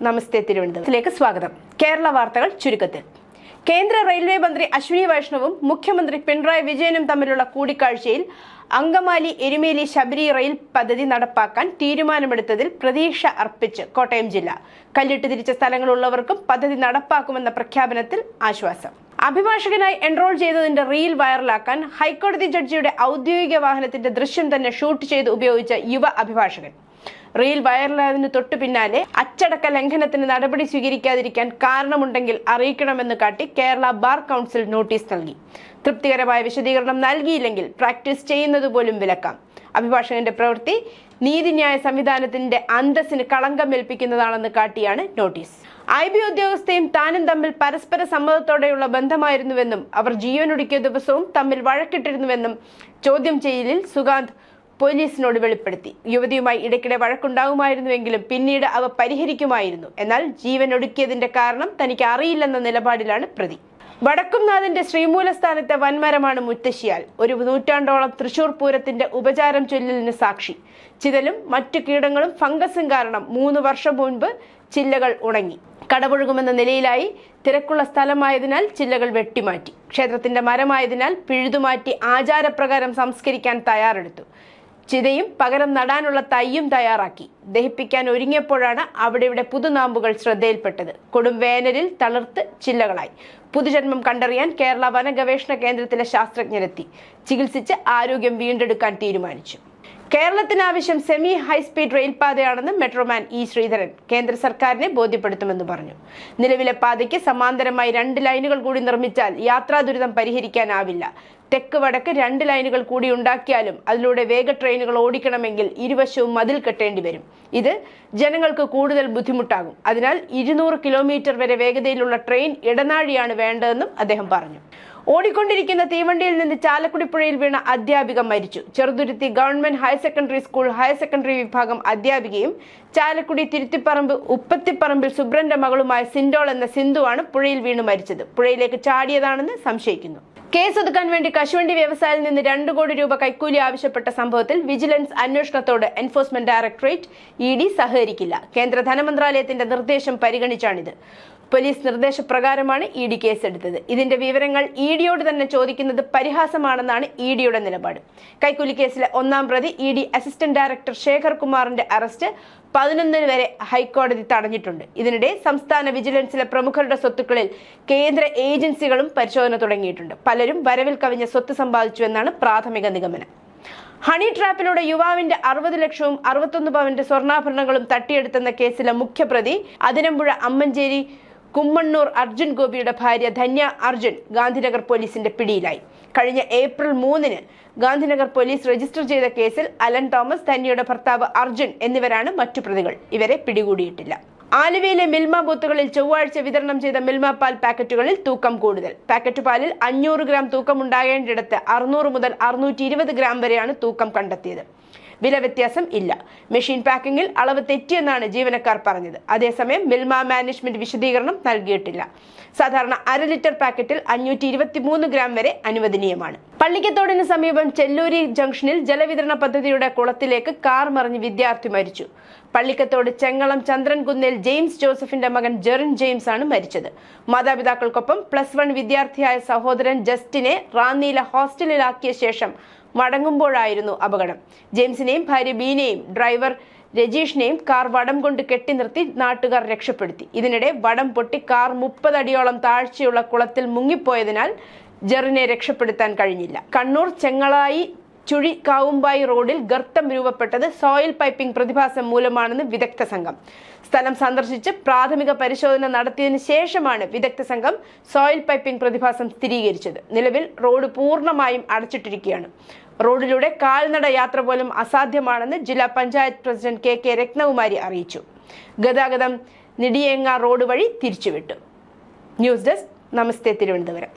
നമസ്തേ തിരുവനന്തപുരത്തിലേക്ക് സ്വാഗതം. കേരള വാർത്തകൾ ചുരുക്കത്തിൽ. കേന്ദ്ര റെയിൽവേ മന്ത്രി അശ്വിനി വൈഷ്ണവും മുഖ്യമന്ത്രി പിണറായി വിജയനും തമ്മിലുള്ള കൂടിക്കാഴ്ചയിൽ അങ്കമാലി എരുമേലി ശബരി റെയിൽ പദ്ധതി നടപ്പാക്കാൻ തീരുമാനമെടുത്തതിൽ പ്രതീക്ഷ അർപ്പിച്ച് കോട്ടയം ജില്ല. കല്ലിട്ട് തിരിച്ച സ്ഥലങ്ങളുള്ളവർക്കും പദ്ധതി നടപ്പാക്കുമെന്ന പ്രഖ്യാപനത്തിൽ ആശ്വാസം. അഭിഭാഷകനായി എൻറോൾ ചെയ്തതിന്റെ റീൽ വൈറലാക്കാൻ ഹൈക്കോടതി ജഡ്ജിയുടെ ഔദ്യോഗിക വാഹനത്തിന്റെ ദൃശ്യം തന്നെ ഷൂട്ട് ചെയ്ത് ഉപയോഗിച്ച യുവ അഭിഭാഷകൻ. റീൽ വൈറലായതിനു തൊട്ടു പിന്നാലെ അച്ചടക്ക ലംഘനത്തിന് നടപടി സ്വീകരിക്കാതിരിക്കാൻ കാരണമുണ്ടെങ്കിൽ അറിയിക്കണമെന്ന് കാട്ടി കേരള ബാർ കൗൺസിൽ നോട്ടീസ് നൽകി. തൃപ്തികരമായ വിശദീകരണം നൽകിയില്ലെങ്കിൽ പ്രാക്ടീസ് ചെയ്യുന്നത് പോലും വിലക്കാം. അഭിഭാഷകന്റെ പ്രവൃത്തി നീതിന്യായ സംവിധാനത്തിന്റെ അന്തസ്സിന് കളങ്കമേൽപ്പിക്കുന്നതാണെന്ന് കാട്ടിയാണ് നോട്ടീസ്. IB ഉദ്യോഗസ്ഥയും താനും തമ്മിൽ പരസ്പര സമ്മതത്തോടെയുള്ള ബന്ധമായിരുന്നുവെന്നും അവർ ജീവനൊടുക്കിയ ദിവസവും തമ്മിൽ വഴക്കിട്ടിരുന്നുവെന്നും ചോദ്യം ചെയ്യലിൽ സുഗാന്ത് പോലീസിനോട് വെളിപ്പെടുത്തി. യുവതിയുമായി ഇടയ്ക്കിടെ വഴക്കുണ്ടാകുമായിരുന്നുവെങ്കിലും പിന്നീട് അവ പരിഹരിക്കുമായിരുന്നു. എന്നാൽ ജീവൻ ഒടുക്കിയതിന്റെ കാരണം തനിക്ക് അറിയില്ലെന്ന നിലപാടിലാണ് പ്രതി. വടക്കുംനാഥന്റെ ശ്രീമൂലസ്ഥാനത്തെ വൻമരമാണ് മുത്തശ്ശിയാൽ. ഒരു നൂറ്റാണ്ടോളം തൃശൂർ പൂരത്തിന്റെ ഉപചാരം ചൊല്ലലിന് സാക്ഷി. ചിതലും മറ്റു കീടങ്ങളും ഫംഗസും കാരണം 3 വർഷം മുൻപ് ചില്ലകൾ ഉണങ്ങി. കടപുഴകുമെന്ന നിലയിലായി. തിരക്കുള്ള സ്ഥലമായതിനാൽ ചില്ലകൾ വെട്ടിമാറ്റി. ക്ഷേത്രത്തിന്റെ മരമായതിനാൽ പിഴുതുമാറ്റി ആചാരപ്രകാരം സംസ്കരിക്കാൻ തയ്യാറെടുത്തു. ചിതയും പകരം നടാനുള്ള തൈയും തയ്യാറാക്കി. ദഹിപ്പിക്കാൻ ഒരുങ്ങിയപ്പോഴാണ് ഇവിടെ പുതുനാമ്പുകൾ ശ്രദ്ധയിൽപ്പെട്ടത്. കൊടും വേനലിൽ തളിർത്ത് ചില്ലകളായി. പുതുജന്മം കണ്ടറിയാൻ കേരള വന ഗവേഷണ കേന്ദ്രത്തിലെ ശാസ്ത്രജ്ഞരെത്തി. ചികിത്സിച്ച് ആരോഗ്യം വീണ്ടെടുക്കാൻ തീരുമാനിച്ചു. കേരളത്തിന് ആവശ്യം സെമി ഹൈസ്പീഡ് റെയിൽപാതയാണെന്ന് മെട്രോമാൻ E. ശ്രീധരൻ കേന്ദ്ര സർക്കാരിനെ ബോധ്യപ്പെടുത്തുമെന്ന് പറഞ്ഞു. നിലവിലെ പാതയ്ക്ക് സമാന്തരമായി 2 ലൈനുകൾ കൂടി നിർമ്മിച്ചാൽ യാത്രാ ദുരിതം പരിഹരിക്കാനാവില്ല. തെക്ക് വടക്ക് 2 ലൈനുകൾ കൂടി ഉണ്ടാക്കിയാലും അതിലൂടെ വേഗ ട്രെയിനുകൾ ഓടിക്കണമെങ്കിൽ ഇരുവശവും മതിൽ കെട്ടേണ്ടി വരും. ഇത് ജനങ്ങൾക്ക് കൂടുതൽ ബുദ്ധിമുട്ടാകും. അതിനാൽ 200 കിലോമീറ്റർ വരെ വേഗതയിലുള്ള ട്രെയിൻ ഇടനാഴിയാണ് വേണ്ടതെന്നും അദ്ദേഹം പറഞ്ഞു. ഓടിക്കൊണ്ടിരിക്കുന്ന തീവണ്ടിയിൽ നിന്ന് ചാലക്കുടി പുഴയിൽ വീണ അധ്യാപിക മരിച്ചു. Cheruthuruthy government higher secondary school higher secondary വിഭാഗം അധ്യാപികയും ചാലക്കുടി തിരുത്തിപ്പറമ്പ് ഉപ്പത്തിപ്പറമ്പിൽ സുബ്രന്റെ മകളുമായ സിൻഡോൾ എന്ന സിന്ധുവാണ് പുഴയിൽ വീണ് മരിച്ചത്. പുഴയിലേക്ക് ചാടിയതാണെന്ന് സംശയിക്കുന്നു. കേസൊതുക്കാൻ വേണ്ടി കശുവണ്ടി വ്യവസായിയിൽ നിന്ന് 2 കോടി രൂപ കൈക്കൂലി ആവശ്യപ്പെട്ട സംഭവത്തിൽ വിജിലൻസ് അന്വേഷണത്തോട് എൻഫോഴ്സ്മെന്റ് ഡയറക്ടറേറ്റ് ED സഹകരിക്കില്ല. കേന്ദ്ര ധനമന്ത്രാലയത്തിന്റെ നിർദ്ദേശം പരിഗണിച്ചാണിത്. പോലീസ് നിർദ്ദേശപ്രകാരമാണ് ED കേസെടുത്തത്. ഇതിന്റെ വിവരങ്ങൾ EDയോട് തന്നെ ചോദിക്കുന്നത് പരിഹാസമാണെന്നാണ് EDയുടെ നിലപാട്. കൈക്കൂലി കേസിലെ 1-ാം പ്രതി ED അസിസ്റ്റന്റ് ഡയറക്ടർ ശേഖർ കുമാറിന്റെ അറസ്റ്റ് 11 വരെ ഹൈക്കോടതി തടഞ്ഞിട്ടുണ്ട്. ഇതിനിടെ സംസ്ഥാന വിജിലൻസിലെ പ്രമുഖരുടെ സ്വത്തുക്കളിൽ കേന്ദ്ര ഏജൻസികളും പരിശോധന തുടങ്ങിയിട്ടുണ്ട്. പലരും വരവിൽ കവിഞ്ഞ സ്വത്ത് സമ്പാദിച്ചുവെന്നാണ് പ്രാഥമിക നിഗമനം. ഹണി ട്രാപ്പിലൂടെ യുവാവിന്റെ 60 ലക്ഷവും 61 പവന്റെ സ്വർണ്ണാഭരണങ്ങളും തട്ടിയെടുത്തെന്ന കേസിലെ മുഖ്യപ്രതി അതിരമ്പുഴ അമ്മഞ്ചേരി കുമ്മണ്ണൂർ അർജുൻ ഗോപിയുടെ ഭാര്യ ധന്യ അർജുൻ ഗാന്ധിനഗർ പോലീസിന്റെ പിടിയിലായി. കഴിഞ്ഞ ഏപ്രിൽ 3-ന് ഗാന്ധിനഗർ പോലീസ് രജിസ്റ്റർ ചെയ്ത കേസിൽ അലൻ തോമസ്, ധന്യയുടെ ഭർത്താവ് അർജുൻ എന്നിവരാണ് മറ്റു പ്രതികൾ. ഇവരെ പിടികൂടിയിട്ടില്ല. ആലുവയിലെ മിൽമ ബൂത്തുകളിൽ ചൊവ്വാഴ്ച വിതരണം ചെയ്ത മിൽമ പാൽ പാക്കറ്റുകളിൽ തൂക്കം കൂടുതൽ. പാക്കറ്റ് പാലിൽ 500 ഗ്രാം തൂക്കമുണ്ടാകേണ്ടിടത്ത് 600 മുതൽ 620 ഗ്രാം വരെയാണ് തൂക്കം കണ്ടെത്തിയത്. വില വ്യത്യാസം ഇല്ല. മെഷീൻ പാക്കിംഗിൽ അളവ് തെറ്റിയെന്നാണ് ജീവനക്കാർ പറഞ്ഞത്. അതേസമയം മിൽമ മാനേജ്മെന്റ് വിശദീകരണം നൽകിയിട്ടില്ല. സാധാരണ 1/2 ലിറ്റർ പാക്കറ്റിൽ 523 ഗ്രാം വരെ അനുവദനീയമാണ്. പള്ളിക്കത്തോടിന് സമീപം ചെല്ലൂരി ജംഗ്ഷനിൽ ജലവിതരണ പദ്ധതിയുടെ കുളത്തിലേക്ക് കാർ മറിഞ്ഞ് വിദ്യാർത്ഥി മരിച്ചു. പള്ളിക്കത്തോട് ചെങ്ങളം ചന്ദ്രൻകുന്നേൽ ജെയിംസ് ജോസഫിന്റെ മകൻ ജെറിൻ ജെയിംസ് ആണ് മരിച്ചത്. മാതാപിതാക്കൾക്കൊപ്പം +1 വിദ്യാർത്ഥിയായ സഹോദരൻ ജസ്റ്റിനെ റാന്നിയിലെ ഹോസ്റ്റലിലാക്കിയ ശേഷം മടങ്ങുമ്പോഴായിരുന്നു അപകടം. ജെയിംസിനെയും ഭാര്യ ബീനെയും ഡ്രൈവർ രജീഷിനെയും കാർ വടം കൊണ്ട് കെട്ടി നിർത്തി നാട്ടുകാർ രക്ഷപ്പെടുത്തി. ഇതിനിടെ വടം പൊട്ടി കാർ 30 അടിയോളം താഴ്ചയുള്ള കുളത്തിൽ മുങ്ങിപ്പോയതിനാൽ ജെറിനെ രക്ഷപ്പെടുത്താൻ കഴിഞ്ഞില്ല. കണ്ണൂർ ചെങ്ങളായി ചുഴി കാവുമ്പായി റോഡിൽ ഗർത്തം രൂപപ്പെട്ടത് സോയിൽ പൈപ്പിംഗ് പ്രതിഭാസം മൂലമാണെന്ന് വിദഗ്ധ സംഘം. സ്ഥലം സന്ദർശിച്ച് പ്രാഥമിക പരിശോധന നടത്തിയതിനു ശേഷമാണ് വിദഗ്ധ സംഘം സോയിൽ പൈപ്പിംഗ് പ്രതിഭാസം സ്ഥിരീകരിച്ചത്. നിലവിൽ റോഡ് പൂർണ്ണമായും അടച്ചിട്ടിരിക്കുകയാണ്. റോഡിലൂടെ കാൽനട യാത്ര പോലും അസാധ്യമാണെന്ന് ജില്ലാ പഞ്ചായത്ത് പ്രസിഡന്റ് KK രത്നകുമാരി അറിയിച്ചു. ഗതാഗതം നിടിയേങ്ങ റോഡ് വഴി തിരിച്ചുവിട്ടു. ന്യൂസ് ഡെസ്ക് നമസ്തേ തിരുവനന്തപുരം.